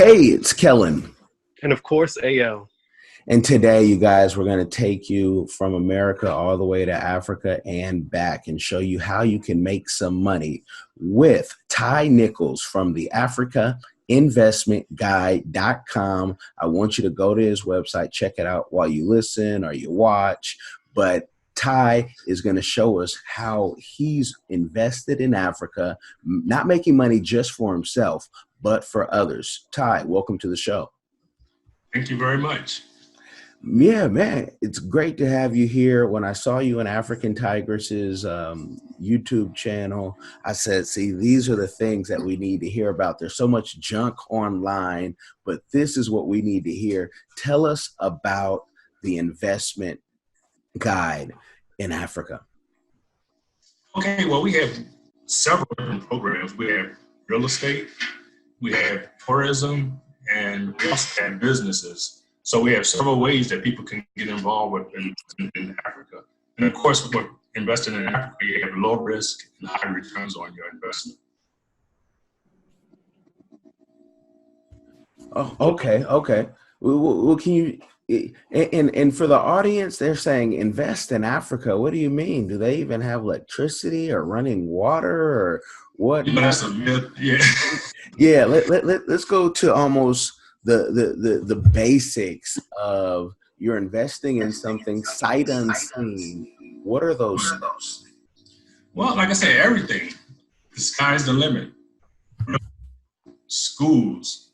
Hey, it's Kellen. And of course, A.L. And today, you guys, we're going to take you from America all the way to Africa and back and show you how you can make some money with Nichols from the AfricaInvestmentGuide.com. I want you to go to his website, check it out while you listen or you watch. But Ty is going to show us how he's invested in Africa, not making money just for himself, but for others. Ty, welcome to the show. Thank you very much. Yeah, man, it's great to have you here. When I saw you in African Tigress's YouTube channel, I said, see, these are the things that we need to hear about. There's so much junk online, but this is what we need to hear. Tell us about the investment guide in Africa. Okay, well, we have several different programs. We have real estate, we have tourism, and we also have businesses. So we have several ways that people can get involved with in Africa. And of course, when investing in Africa, you have low risk and high returns on your investment. Oh, okay. Well, can you, and for the audience, they're saying invest in Africa. What do you mean? Do they even have electricity or running water or what? That's a myth, yeah. Yeah, let's go to almost the basics of you're investing in something sight unseen. What are those? Well, like I said, everything. The sky's the limit. Schools,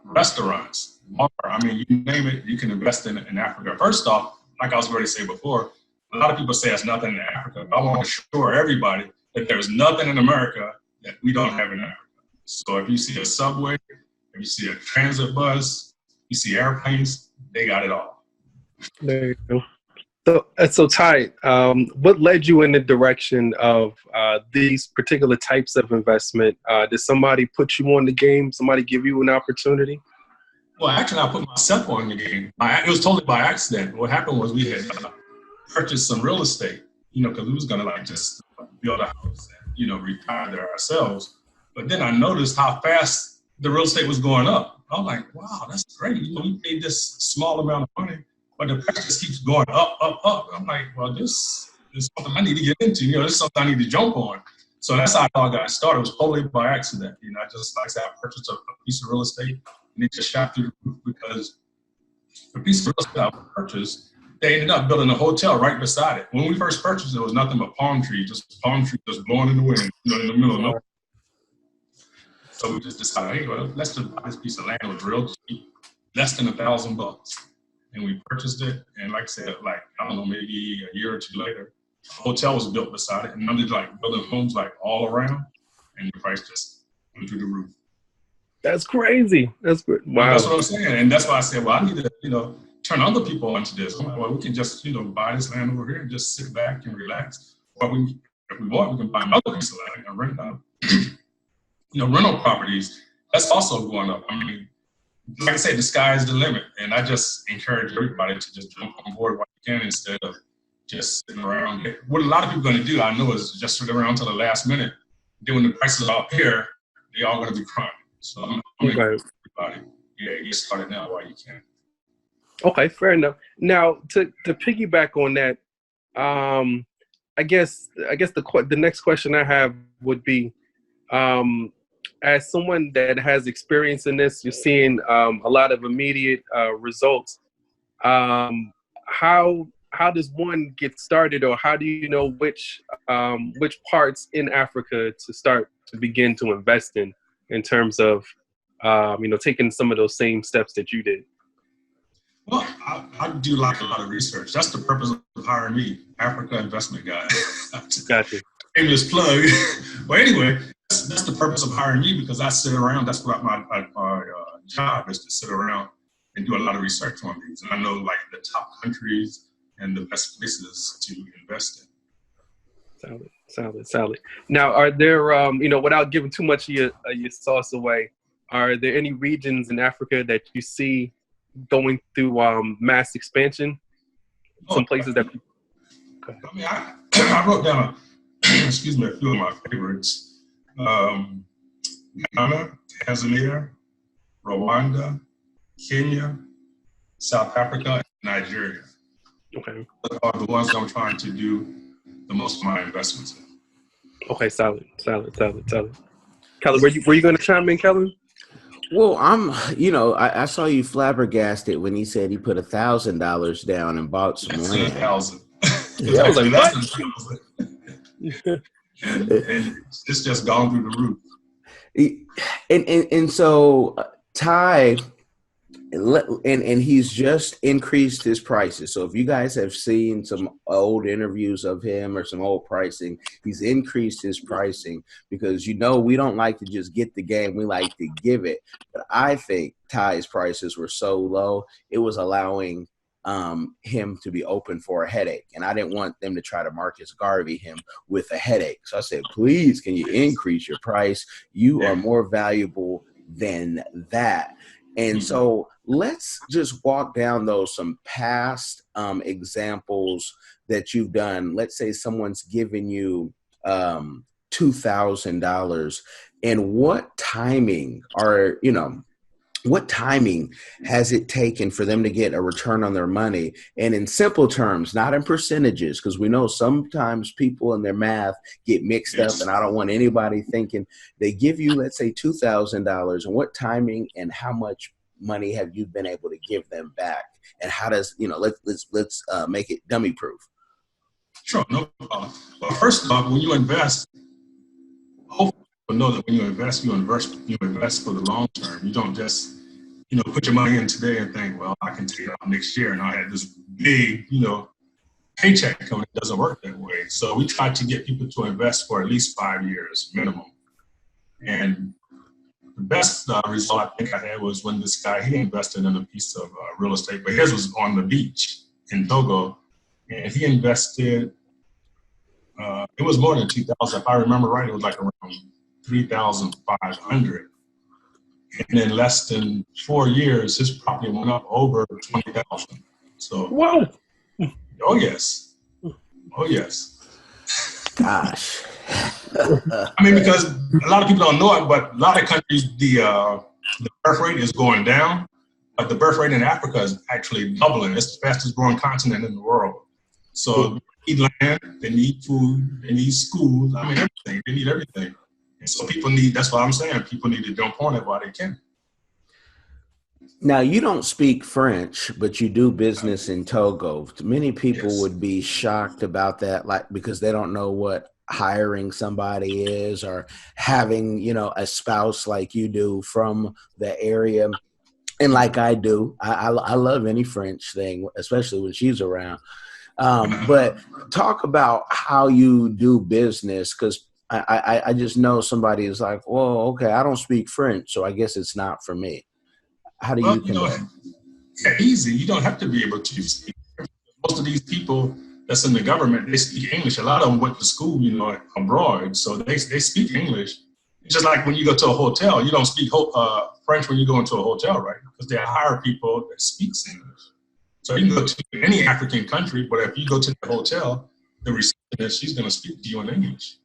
restaurants, bar, I mean, you name it, you can invest in Africa. First off, like I was going to say before, a lot of people say there's nothing in Africa. I want to assure everybody that there's nothing in America that we don't have in Africa. So if you see a subway, if you see a transit bus, you see airplanes, they got it all. There you go. So Ty, what led you in the direction of these particular types of investment? Did somebody put you on the game? Somebody give you an opportunity? Well, actually, I put myself on the game. It was totally by accident. What happened was we had purchased some real estate, because we was going to just build a house and, retire there ourselves. But then I noticed how fast the real estate was going up. I was like, wow, that's great. We paid this small amount of money, but the price just keeps going up. I'm like, well, this is something I need to get into. This is something I need to jump on. So that's how I got started. It was totally by accident. I just, like I said, I purchased a piece of real estate and it just shot through the roof because the piece of real estate I purchased, they ended up building a hotel right beside it. When we first purchased it, was nothing but palm trees just blowing in the wind, in the middle of nowhere. So we just decided, hey, well, let's just buy this piece of land. It was real cheap, less than $1,000. And we purchased it. And like I said, maybe a year or two later, a hotel was built beside it. And I'm just building homes all around. And the price just went through the roof. That's crazy. That's good. Wow. That's what I'm saying. And that's why I said, well, I need to, turn other people onto this. I'm like, well, we can just, buy this land over here and just sit back and relax. Or if we want, we can buy another piece of land and rent it out. Rental properties, that's also going up. I mean, like I said, the sky is the limit. And I just encourage everybody to just jump on board while you can instead of just sitting around. What a lot of people are going to do, I know, is just sit around until the last minute. Then when the prices are up here, they're all going to be crying. So I'm encouraging everybody, get started now while you can. Okay, fair enough. Now, to piggyback on that, I guess the next question I have would be, as someone that has experience in this, you're seeing a lot of immediate results. How does one get started, or how do you know which parts in Africa to start to begin to invest in terms of taking some of those same steps that you did? Well, I do a lot of research. That's the purpose of hiring me, Africa Investment Guide. Gotcha. Shameless plug. But anyway, that's the purpose of hiring me, because I sit around. That's what my job is, to sit around and do a lot of research on these. And I know the top countries and the best places to invest in. Solid. Now, are there, without giving too much of your sauce away, are there any regions in Africa that you see going through mass expansion? Some places that. Okay. I mean, I wrote down a few of my favorites. Ghana, Tanzania, Rwanda, Kenya, South Africa, and Nigeria. Okay. Those are the ones I'm trying to do the most of my investments in. Okay, solid. Kellen, were you going to chime in, Kellen? Well, I saw you flabbergasted when he said he put $1,000 down and bought some That's land. 1,000. Yeah, I was like, less what? than 1,000. and it's just gone through the roof. And so Ty, and he's just increased his prices. So if you guys have seen some old interviews of him or some old pricing, he's increased his pricing because, we don't like to just get the game. We like to give it. But I think Ty's prices were so low, it was allowing him to be open for a headache. And I didn't want them to try to Marcus Garvey him with a headache. So I said, please, can you increase your price? You are more valuable than that. And so let's just walk down some past examples that you've done. Let's say someone's given you $2,000, and what timing has it taken for them to get a return on their money? And in simple terms, not in percentages, because we know sometimes people in their math get mixed up, and I don't want anybody thinking they give you, let's say, $2,000, and what timing and how much money have you been able to give them back? And how does, let's make it dummy proof. Sure, no problem. Well, first off, when you invest, hopefully people know that when you invest for the long term. You don't just, put your money in today and think, well, I can take it out next year and I have this big, paycheck coming. It doesn't work that way. So we try to get people to invest for at least 5 years minimum. And the best result I think I had was when this guy, he invested in a piece of real estate, but his was on the beach in TOGO. And he invested, it was more than 2,000. If I remember right, it was like around 3,500. And in less than 4 years, his property went up over 20,000. So, whoa. Oh, yes. Gosh. I mean, because a lot of people don't know it, but a lot of countries, the birth rate is going down, but the birth rate in Africa is actually doubling. It's the fastest growing continent in the world. So they need land, they need food, they need schools. I mean, everything. They need everything. And so that's what I'm saying. People need to jump on it while they can. Now, you don't speak French, but you do business in Togo. Many people would be shocked about that, because they don't know what hiring somebody is, or having, a spouse like you do from the area. And like I do, I love any French thing, especially when she's around. But talk about how you do business, because I just know somebody is like, well, okay, I don't speak French, so I guess it's not for me. How do you connect? Easy. You don't have to be able to speak. Most of these people that's in the government, they speak English. A lot of them went to school, abroad, so they speak English. It's just like when you go to a hotel, you don't speak French when you go into a hotel, right? Because they hire people that speaks English. So you can go to any African country, but if you go to the hotel, the receptionist, she's going to speak to you in English.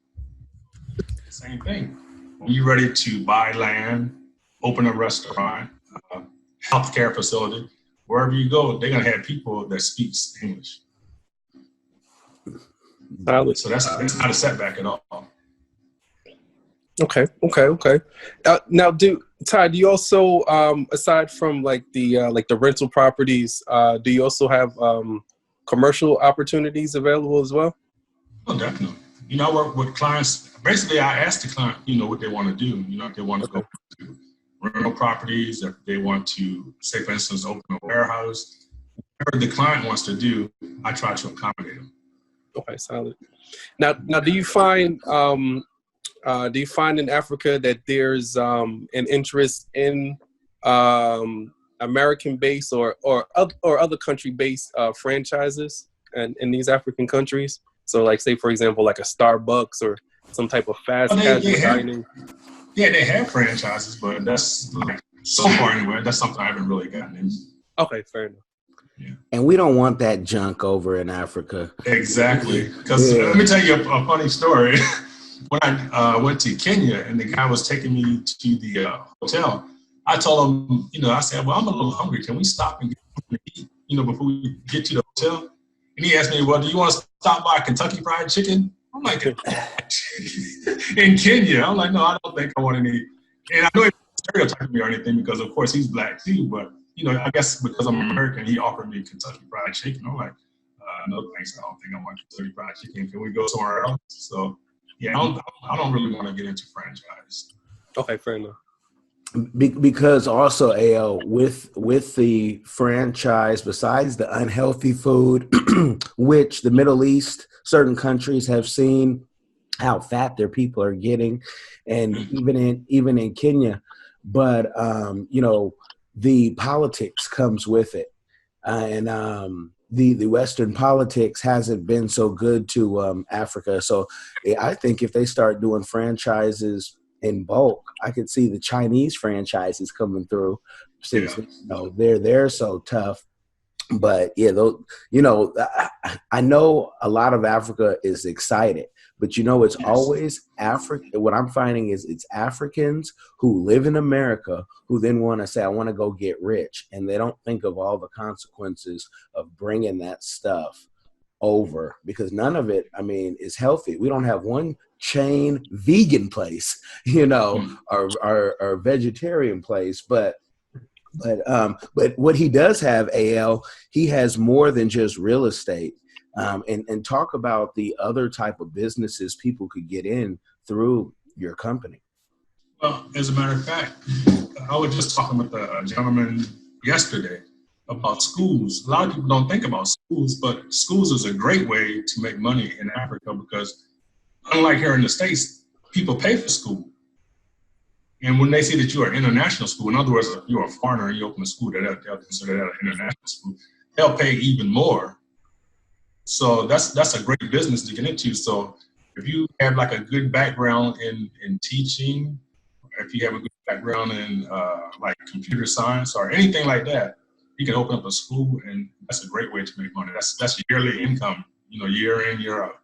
Same thing. When you're ready to buy land, open a restaurant, healthcare facility, wherever you go, they're going to have people that speaks English. So that's not a setback at all. Okay. Now, Ty, do you also, aside from the rental properties, do you also have commercial opportunities available as well? Oh, definitely. I work with clients. Basically, I ask the client, what they want to do. If they want to go to rental properties, if they want to, say, for instance, open a warehouse, whatever the client wants to do, I try to accommodate them. Okay, solid. Now, do you find in Africa that there's an interest in American-based or other country-based franchises in these African countries? So, like, say, for example, like a Starbucks or some type of fast casual dining. Yeah, they have franchises, but that's so far anyway. That's something I haven't really gotten into. Okay, fair enough. Yeah. And we don't want that junk over in Africa. Exactly. Because let me tell you a funny story. When I went to Kenya and the guy was taking me to the hotel, I told him, I said, well, I'm a little hungry. Can we stop and get something to eat, before we get to the hotel? And he asked me, well, do you want to stop by Kentucky Fried Chicken? I'm like, in Kenya. I'm like, no, I don't think I want any. And I know he didn't stereotype me or anything because, of course, he's black too. But, I guess because I'm American, he offered me Kentucky Fried Chicken. I'm like, no thanks. I don't think I want Kentucky Fried Chicken. Can we go somewhere else? So, yeah, I don't really want to get into franchise. Okay, fair enough. Because also, AL, with the franchise, besides the unhealthy food, which the Middle East, certain countries have seen how fat their people are getting, and even in Kenya, but the politics comes with it, and the Western politics hasn't been so good to Africa. So I think if they start doing franchises in bulk, I could see the Chinese franchises coming through since they're so tough. But yeah, I know a lot of Africa is excited, but it's always Africa. What I'm finding is it's Africans who live in America who then want to say, I want to go get rich. And they don't think of all the consequences of bringing that stuff over, because none of it, is healthy. We don't have one chain vegan place, or vegetarian place, but what he does have, AL, he has more than just real estate, and talk about the other type of businesses people could get in through your company. Well, as a matter of fact, I was just talking with a gentleman yesterday about schools. A lot of people don't think about schools, but schools is a great way to make money in Africa because unlike here in the States, people pay for school. And when they see that you are international school, in other words, if you're a foreigner and you open a school, they'll consider that an international school, they'll pay even more. So that's a great business to get into. So if you have like a good background in teaching, if you have a good background in like computer science or anything like that, you can open up a school, and that's a great way to make money. That's yearly income, year in, year out.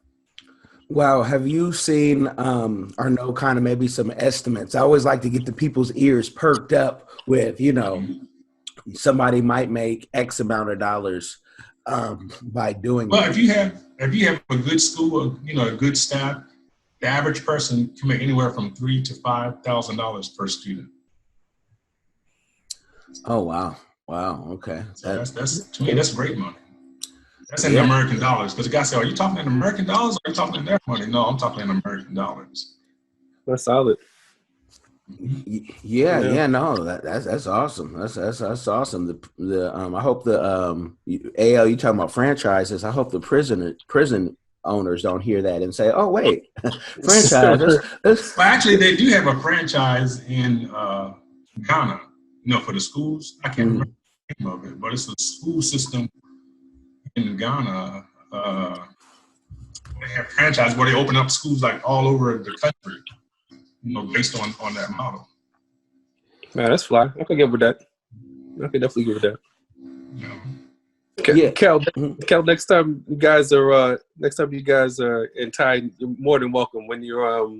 Wow. Have you seen or know kind of maybe some estimates? I always like to get the people's ears perked up with, somebody might make X amount of dollars by doing well, that. if you have a good school, a good staff, the average person can make anywhere from $3,000 to $5,000 per student. Oh, wow. Wow. Okay. So that's to me, that's great money. That's in the American dollars. Because the guy said, are you talking in American dollars or are you talking in their money? No, I'm talking in American dollars. That's solid. Yeah, no, that's awesome. That's awesome. I hope the AL, you talking about franchises. I hope the prison owners don't hear that and say, "Oh, wait, franchise." Well, actually, they do have a franchise in Ghana. For the schools. I can't remember the name of it, but it's a school system in Ghana. They have franchise where they open up schools like all over the country. Based on that model. Man, that's fly. I could get with that. I could definitely get with that. Yeah. Kel, next time you guys are in Thai, you're more than welcome. When you're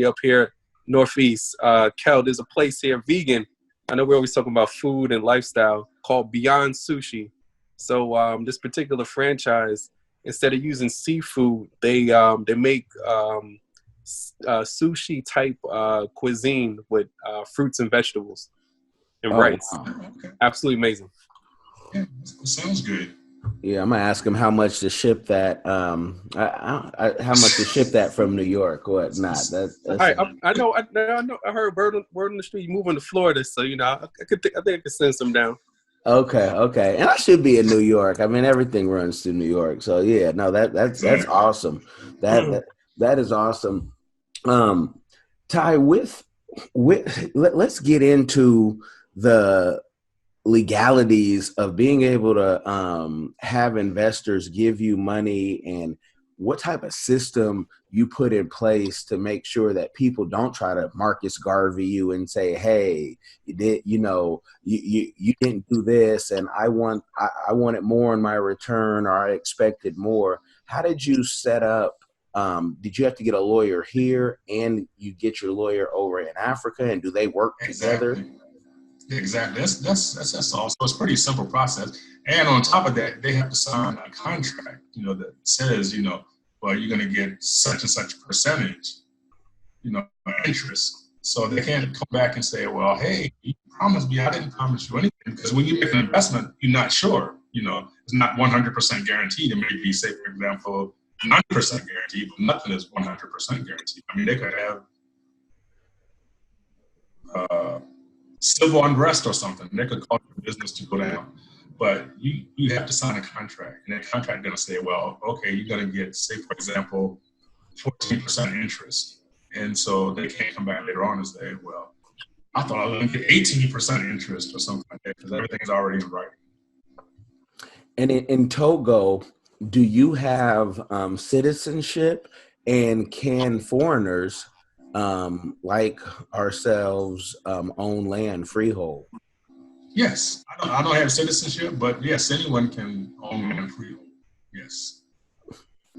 up here Northeast, Kel, there's a place here, vegan. I know we're always talking about food and lifestyle, called Beyond Sushi. So this particular franchise, instead of using seafood, they make sushi type cuisine with fruits and vegetables and rice. Wow. Okay. Absolutely amazing. Yeah, sounds good. Yeah, I'm gonna ask him how much to ship that. How much to ship that from New York or whatnot. I know. I heard word on the street. You moving to Florida, so I think I could send some down. Okay, and I should be in New York. Everything runs through New York, so yeah. No, that's awesome. That is awesome. Ty, let's get into the legalities of being able to have investors give you money, and what type of system you put in place to make sure that people don't try to Marcus Garvey you and say, hey, you didn't do this and I wanted more in my return, or I expected more. How did you set up? Did you have to get a lawyer here and you get your lawyer over in Africa, and do they work together? Exactly. That's all. So it's a pretty simple process. And on top of that, they have to sign a contract, that says, well, you're going to get such and such percentage, interest. So they can't come back and say, well, hey, you promised me. I didn't promise you anything. Because when you make an investment, you're not sure. It's not 100% guaranteed. It may be, say, for example, 90% guaranteed, but nothing is 100% guaranteed. I mean, they could have civil unrest or something. They could cause the business to go down. But you have to sign a contract. And that contract is going to say, well, okay, you're going to get, say, for example, 14% interest. And so they can't come back later on and say, well, I thought I was going to get 18% interest or something like that, because everything's already in writing. And in Togo, do you have citizenship, and can foreigners like ourselves own land freehold? Yes, I don't have citizenship, but yes, anyone can own land freehold. Yes.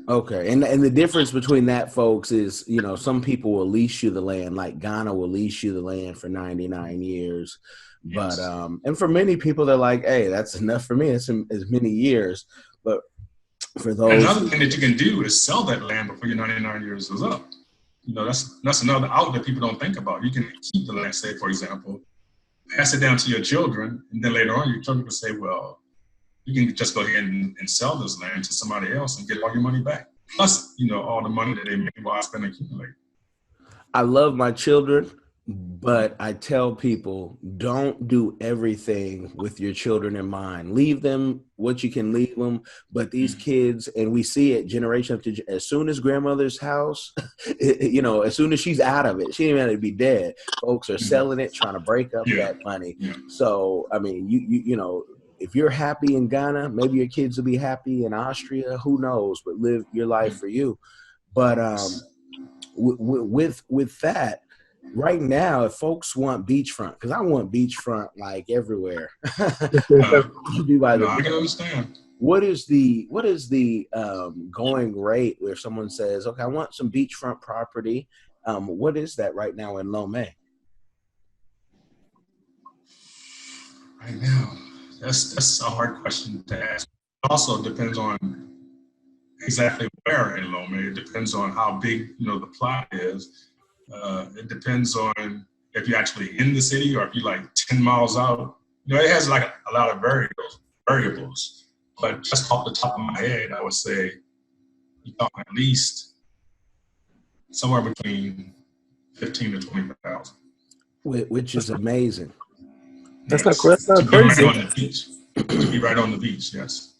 Okay, and the difference between that, folks, is some people will lease you the land, like Ghana will lease you the land for 99 years. But Yes. And for many people, they're like, hey, that's enough for me. It's as many years. But for those, another thing that you can do is sell that land before your 99 years is up. That's another out that people don't think about. You can keep the land, say, for example, pass it down to your children, and then later on your children can say, well, you can just go ahead and sell this land to somebody else and get all your money back. Plus, all the money that they made while it's been accumulating. I love my children, but I tell people, don't do everything with your children in mind. Leave them what you can leave them. But these kids, and we see it generation after as soon as grandmother's house, as soon as she's out of it, she ain't going to be dead. Folks are selling it, trying to break up that money. Yeah. So, I mean, if you're happy in Ghana, maybe your kids will be happy in Austria. Who knows? But live your life for you. But with that, right now, if folks want beachfront, because I want beachfront like everywhere. I can understand. What is the going rate where someone says, okay, I want some beachfront property? What is that right now in Lomé? Right now, that's a hard question to ask. It also depends on exactly where in Lomé. It depends on how big the plot is. It depends on if you're actually in the city or if you're like 10 miles out. It has like a lot of variables. But just off the top of my head, I would say you talk at least somewhere between 15 to 20,000. Which is amazing. That's not crazy. To be right on the beach, yes.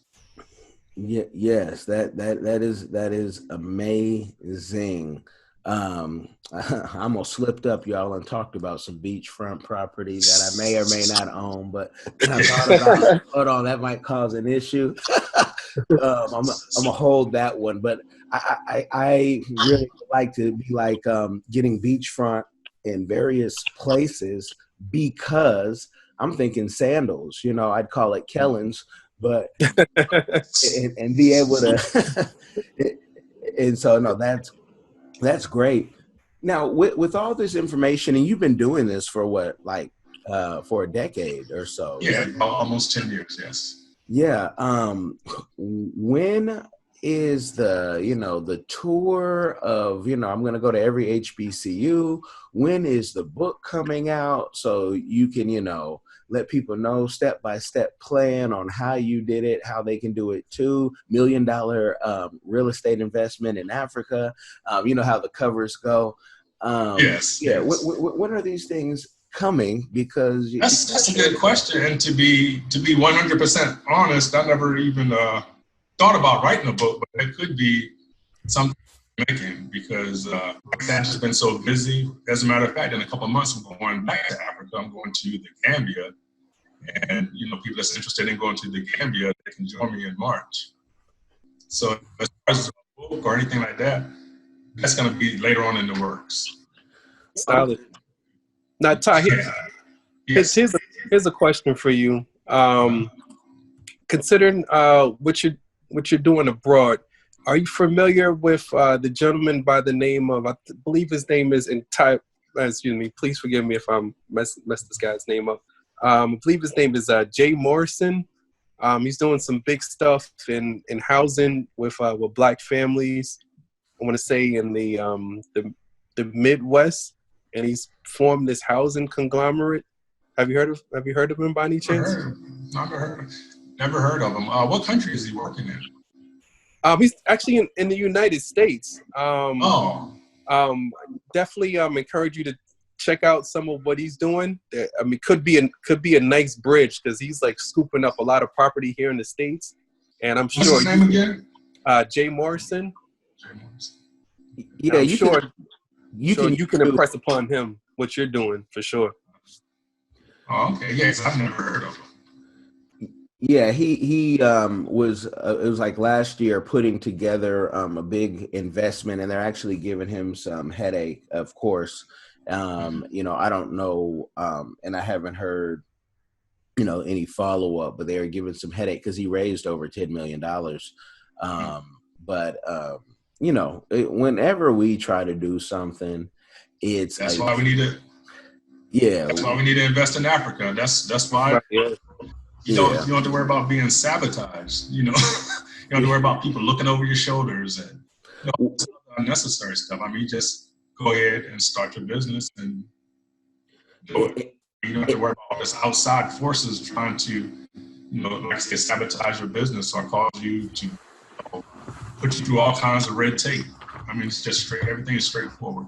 Yeah, yes, that is amazing. I almost slipped up, y'all, and talked about some beachfront property that I may or may not own, but I thought about, hold on, that might cause an issue. I'm gonna hold that one, but I really like to be like getting beachfront in various places, because I'm thinking sandals. I'd call it Kellen's, but and be able to. And so no, that's great. Now, with all this information, and you've been doing this for what, for a decade or so? Yeah, almost 10 years, yes. Yeah. When is the tour of, I'm going to go to every HBCU? When is the book coming out so you can, let people know step-by-step plan on how you did it, how they can do it too? $1 million real estate investment in Africa. How the covers go. Yes. Yeah. Yes. When are these things coming? Because that's a good question. And to be 100% honest, I never even thought about writing a book, but it could be something I'm making, because I've just been so busy. As a matter of fact, in a couple of months, I'm going back to Africa. I'm going to the Gambia. And, people that's interested in going to the Gambia, they can join me in March. So as far as a book or anything like that, that's going to be later on in the works. Solid. Now, Ty, here's a question for you. Considering what you're doing abroad, are you familiar with the gentleman by the name of, I believe his name is Ty? Excuse me, please forgive me if I'm messed this guy's name up. I believe his name is Jay Morrison. He's doing some big stuff in housing with Black families. I want to say in the Midwest, and he's formed this housing conglomerate. Have you heard of him by any chance? Never heard of him. What country is he working in? He's actually in the United States. Definitely encourage you to check out some of what he's doing. I mean, could be a nice bridge because he's like scooping up a lot of property here in the States. And I'm sure. What's his name again? Jay Morrison. Yeah, you can impress upon him what you're doing for sure. Oh, okay. Yes, I've never heard of him. Yeah, he was it was like last year putting together a big investment, and they're actually giving him some headache, of course. You know, I don't know, and I haven't heard, you know, any follow up, but they are giving some headache because he raised over $10 million. But you know, whenever we try to do something, that's why we need to. Yeah, that's why we need to invest in Africa. That's why. Yeah. You don't have to worry about being sabotaged. You know, you don't have to worry about people looking over your shoulders and unnecessary stuff. I mean, just go ahead and start your business and do it. You don't have to worry about all this outside forces trying to, like I said, sabotage your business or cause you to put you through all kinds of red tape. I mean, it's just everything is straightforward.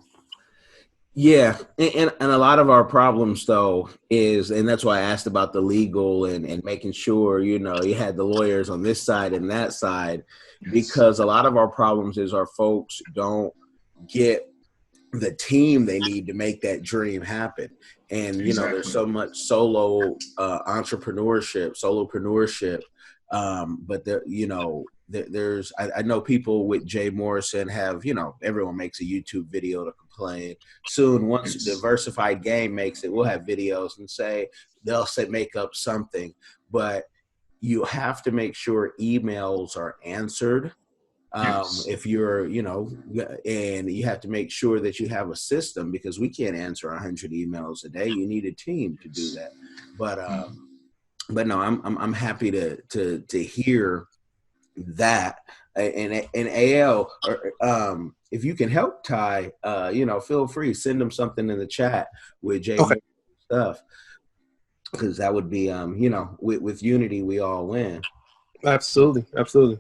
Yeah, and a lot of our problems, though, and that's why I asked about the legal and making sure, you had the lawyers on this side and that side, because a lot of our problems is our folks don't get the team they need to make that dream happen. And, there's so much solopreneur, but there's I know people with Jay Morrison have, everyone makes a YouTube video to complain. Soon, once Diversified Game makes it, we'll have videos and they'll make up something, but you have to make sure emails are answered. If you're, and you have to make sure that you have a system, because we can't answer 100 emails a day. You need a team to do that. But no, I'm happy to hear that. And AL, if you can help Ty, feel free, send them something in the chat with Jay stuff, because that would be, with unity, we all win. Absolutely. Definitely.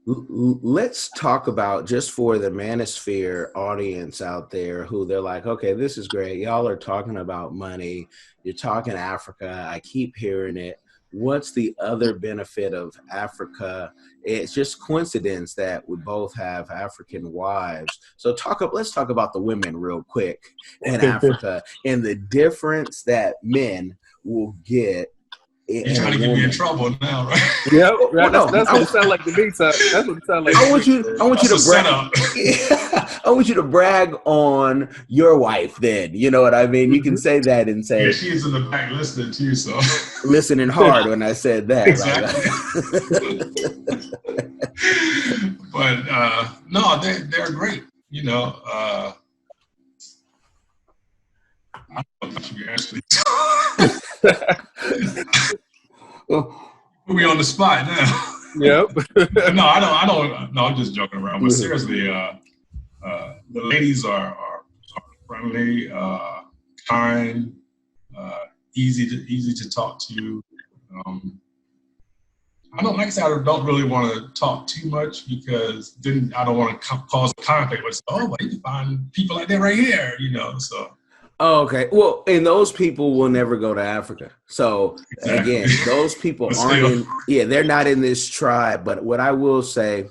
Let's talk about, just for the Manosphere audience out there, who they're like, okay, this is great. Y'all are talking about money. You're talking Africa. I keep hearing it. What's the other benefit of Africa? It's just coincidence that we both have African wives. So let's talk about the women real quick in Africa and the difference that men will get. You're trying to get me in trouble now, right? Yeah, that's what it sounds like to me. That's what it sounds like. I want you to brag. I want you to brag on your wife. Then you know what I mean. You can say that and say, yeah, she's in the back listening too. So listening hard when I said that. Exactly. But no, they're great. I don't know if you actually. Put me on the spot now. Yep. No, I don't. No, I'm just joking around. But seriously, the ladies are friendly, kind, easy to talk to. I don't really want to talk too much, because then I don't want to cause a conflict. But well, you can find people like that right here, So. Oh, okay. Well, and those people will never go to Africa. So again, those people they're not in this tribe. But what I will say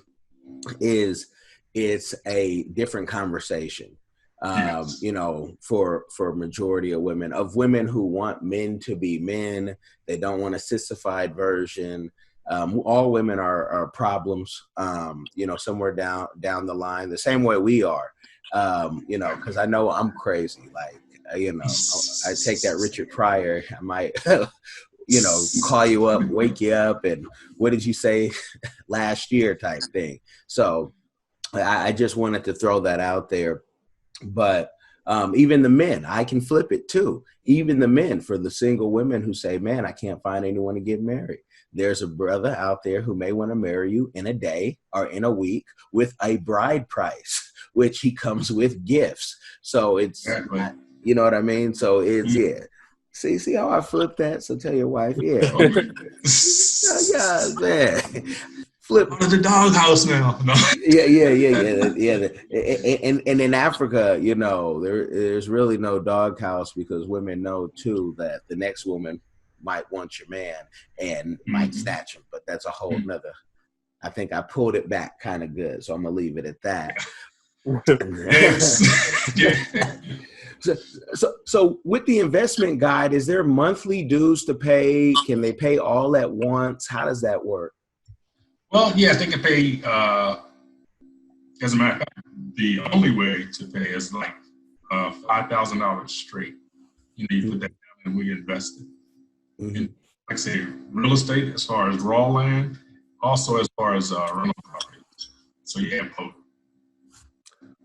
is it's a different conversation, for majority of women who want men to be men. They don't want a sissified version. All women are problems, somewhere down the line, the same way we are, because I know I'm crazy. Like, I take that Richard Pryor. I might, call you up, wake you up, and what did you say last year type thing. So I just wanted to throw that out there. But Even the men, I can flip it too. Even the men, for the single women who say, man, I can't find anyone to get married. There's a brother out there who may want to marry you in a day or in a week with a bride price, which he comes with gifts. So it's, you know what I mean? So it's, yeah. See how I flipped that? So tell your wife, yeah. Yeah, man. Flip. Out of the doghouse now. No. Yeah. And in Africa, you know, there's really no doghouse, because women know too that the next woman might want your man and might snatch him. But that's a whole nother. I think I pulled it back kind of good, so I'm gonna leave it at that. So with the investment guide, is there monthly dues to pay? Can they pay all at once? How does that work? Well, yes, they can pay. As a matter of fact, the only way to pay is like $5,000 straight. You know, you put that down and we invest it. And like I say, real estate, as far as raw land, also as far as rental property. So you have both.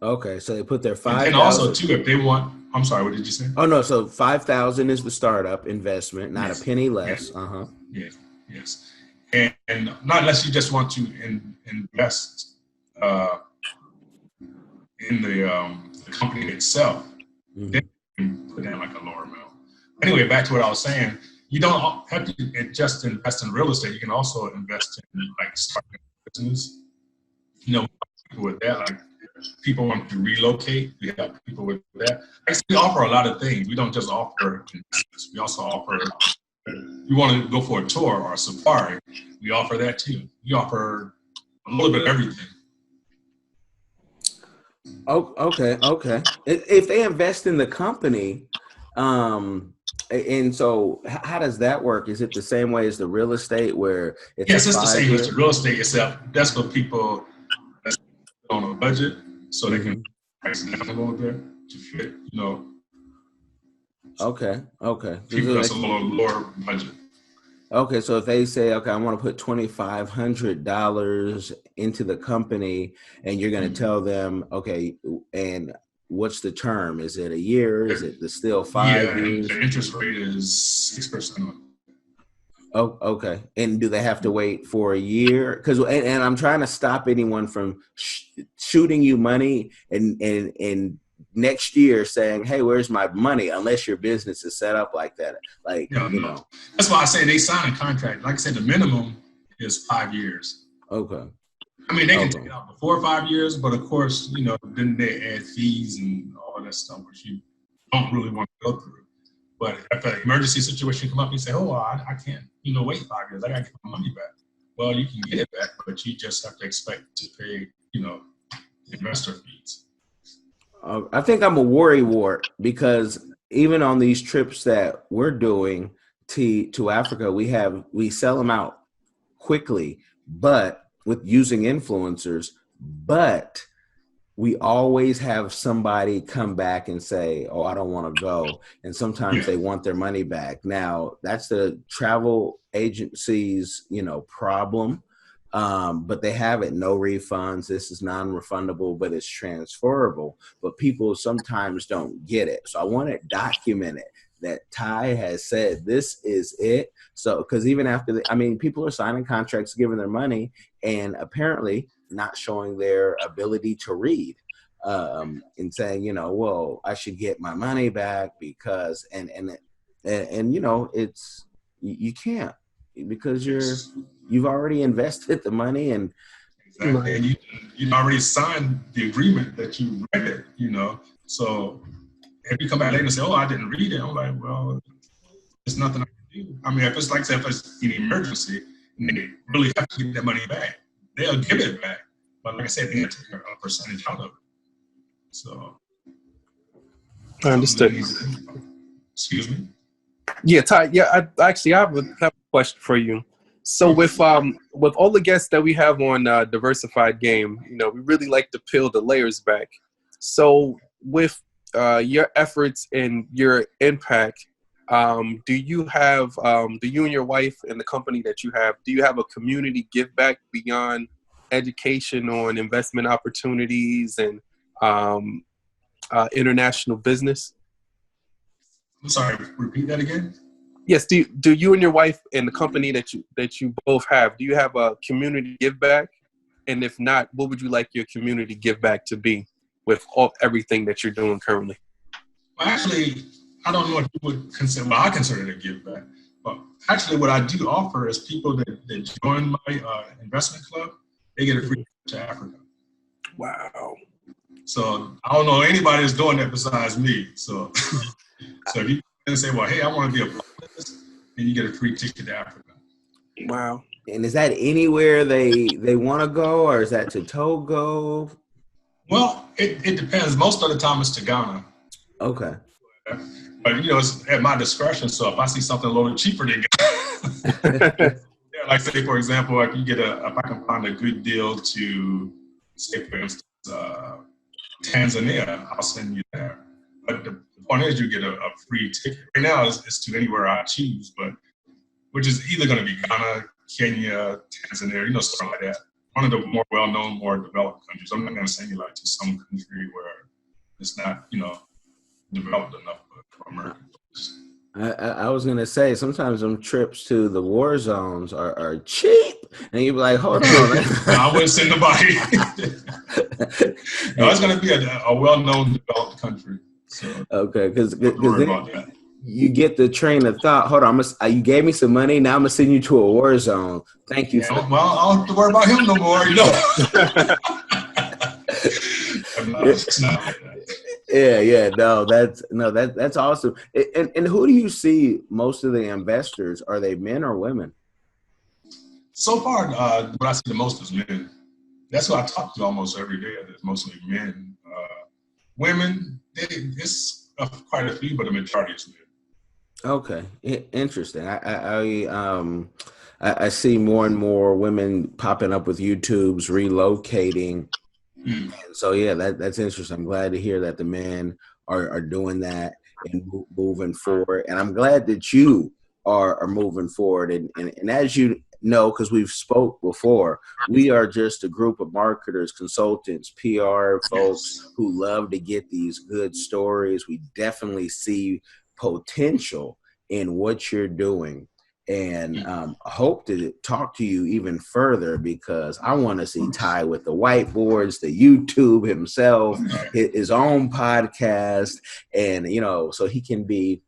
Okay, so they put their $5,000. And also too, if they want, I'm sorry, what did you say? Oh no, so $5,000 is the startup investment, not a penny less. Yes. And not unless you just want to invest in the company itself, then you can put down like a lower amount. Anyway, back to what I was saying. You don't have to just invest in real estate. You can also invest in like starting a business. You know, people with that, like people want to relocate. We have people with that. We offer a lot of things. We don't just offer investments. We also offer, you want to go for a tour or a safari, we offer that too. We offer a little bit of everything. Oh, okay. If they invest in the company, and so how does that work? Is it the same way as the real estate where it's yes, it's the same as the real estate itself. That's for people that's on a budget, so they can price it down a little bit to fit, you know. Okay. People that's a little lower budget. Okay, so if they say, okay, I want to put $2,500 into the company, and you're going to tell them, okay, and what's the term? Is it a year? Is it still 5 years? The interest rate is 6%. Oh, okay. And do they have to wait for a year? Because and I'm trying to stop anyone from shooting you money and next year saying, hey, where's my money? Unless your business is set up like that. Like, you know. That's why I say they sign a contract. Like I said, the minimum is 5 years. Okay. I mean, they can take it out before 5 years, but of course, you know, then they add fees and all that stuff, which you don't really want to go through. But if an emergency situation come up and you say, oh, I can't, you know, wait 5 years. I got to get my money back. Well, you can get it back, but you just have to expect to pay, you know, investor fees. I think I'm a worry wart, because even on these trips that we're doing to Africa, we sell them out quickly, but with using influencers, but we always have somebody come back and say, oh, I don't want to go. And sometimes they want their money back. Now, that's the travel agency's, you know, problem. But they have it, no refunds. This is non-refundable, but it's transferable. But people sometimes don't get it. So I want it documented that Ty has said this is it. So, because even after people are signing contracts, giving their money, and apparently not showing their ability to read, and saying, you know, well, I should get my money back because, and you know, it's, you can't, because you've already invested the money, and exactly. And you already signed the agreement that you read it, you know. So if you come back later and say, oh, I didn't read it, I'm like, well, there's nothing I can do. I mean, if it's like, say, if it's an emergency and they really have to get that money back, they'll give it back. But like I said, they have to take a percentage out of it. So I understood. Excuse me? Yeah, Ty, I have a question for you. So with all the guests that we have on Diversified Game, you know, we really like to peel the layers back. So with your efforts and your impact, do you and your wife and the company that you have, do you have a community give back beyond education on investment opportunities and international business? I'm sorry, repeat that again. Yes. Do you and your wife and the company that you both have, do you have a community give back? And if not, what would you like your community give back to be with everything that you're doing currently? Well, actually, I don't know if you would consider, well, I consider it a give back. But actually, what I do offer is people that join my investment club, they get a free trip to Africa. Wow. So I don't know anybody that's doing that besides me. So, so if you can say, well, hey, I want to be a part of this, then you get a free ticket to Africa. Wow. And is that anywhere they want to go, or is that to Togo? Well, it depends. Most of the time it's to Ghana. Okay. But, it's at my discretion. So if I see something a little cheaper than Ghana, yeah, like say, for example, if I can find a good deal to, say, for instance, Tanzania, I'll send you there. But the point is you get a free ticket. Right now it's to anywhere I choose, but which is either going to be Ghana, Kenya, Tanzania, stuff like that. One of the more well-known, more developed countries. I'm not going to send you like to some country where it's not, developed enough for Americans. I was gonna say sometimes them trips to the war zones are cheap, and you be like, hold on. No, I wouldn't send nobody. No, it's gonna be a well-known developed country. So okay, because that. You get the train of thought. Hold on, you gave me some money. Now I'm gonna send you to a war zone. Thank you. Yeah, well, I don't have to worry about him no more. It's not like that. Yeah. No, that's awesome. And who do you see most of the investors? Are they men or women? So far, what I see the most is men. That's who I talk to almost every day. It's mostly men. Women, it's quite a few, but the majority is men. Okay, interesting. I see more and more women popping up with YouTubes, relocating. So yeah, that's interesting. I'm glad to hear that the men are doing that and moving forward. And I'm glad that you are moving forward. And as you know, because we've spoke before, we are just a group of marketers, consultants, PR folks who love to get these good stories. We definitely see potential in what you're doing. And I hope to talk to you even further because I want to see Ty with the whiteboards, the YouTube himself, his own podcast, and, so he can be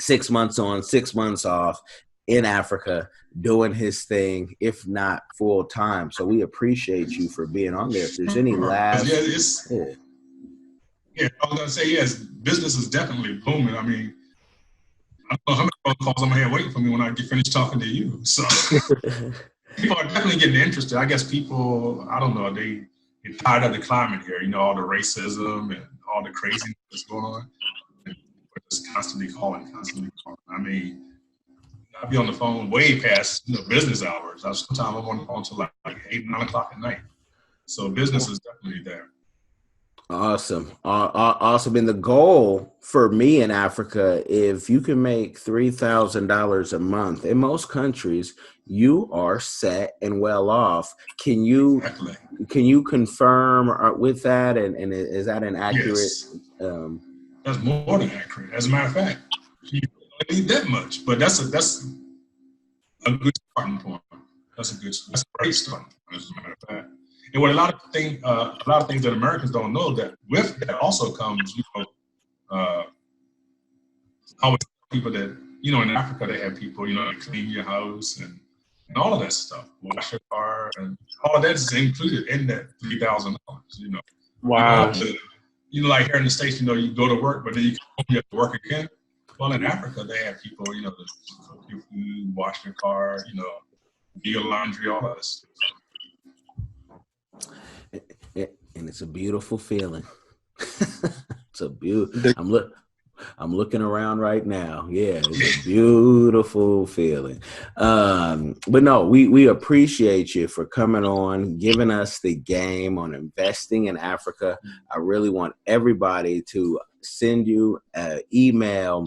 6 months on, 6 months off in Africa doing his thing, if not full time. So we appreciate you for being on there. If there's any last... Yeah, I was going to say, yes, business is definitely booming. I mean, I don't know how many phone calls I'm going to have waiting for me when I get finished talking to you. So people are definitely getting interested. I guess people, I don't know, they're tired of the climate here, all the racism and all the craziness that's going on. And we're just constantly calling. I mean, I'll be on the phone way past business hours. Sometimes I'm on the phone till like 8, 9 o'clock at night. So business is definitely there. Awesome. Awesome. And the goal for me in Africa, if you can make $3,000 a month in most countries, you are set and well off. Can you confirm with that? And is that an accurate? Yes. That's more than accurate. As a matter of fact, you don't need that much, but that's a good starting point. That's a great starting point, as a matter of fact. And what a lot of things that Americans don't know, that with that also comes, I always tell people that, in Africa they have people, that clean your house and all of that stuff, wash your car, and all of that is included in that $3,000. Wow. Like here in the States, you go to work, but then you have to work again. Well, in Africa they have people, to cook your food, wash your car, do your laundry, all of that stuff. And it's a beautiful feeling. It's a beautiful. I'm looking around right now. Yeah, it's a beautiful feeling. But no, we appreciate you for coming on, giving us the game on investing in Africa. I really want everybody to send you an email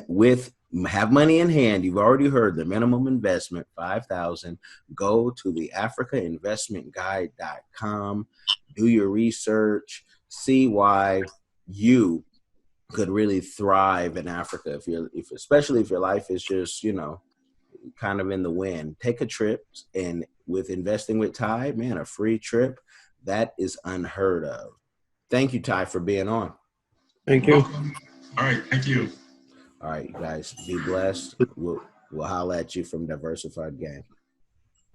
with have money in hand. You've already heard the minimum investment, $5,000. Go to the africainvestmentguide.com, do your research, see why you could really thrive in Africa. Especially if your life is just, kind of in the wind, take a trip. And with investing with Ty, man, a free trip, that is unheard of. Thank you, Ty, for being on. Thank you. Welcome. All right. Thank you. All right, guys, be blessed. We'll holler at you from Diversified Game.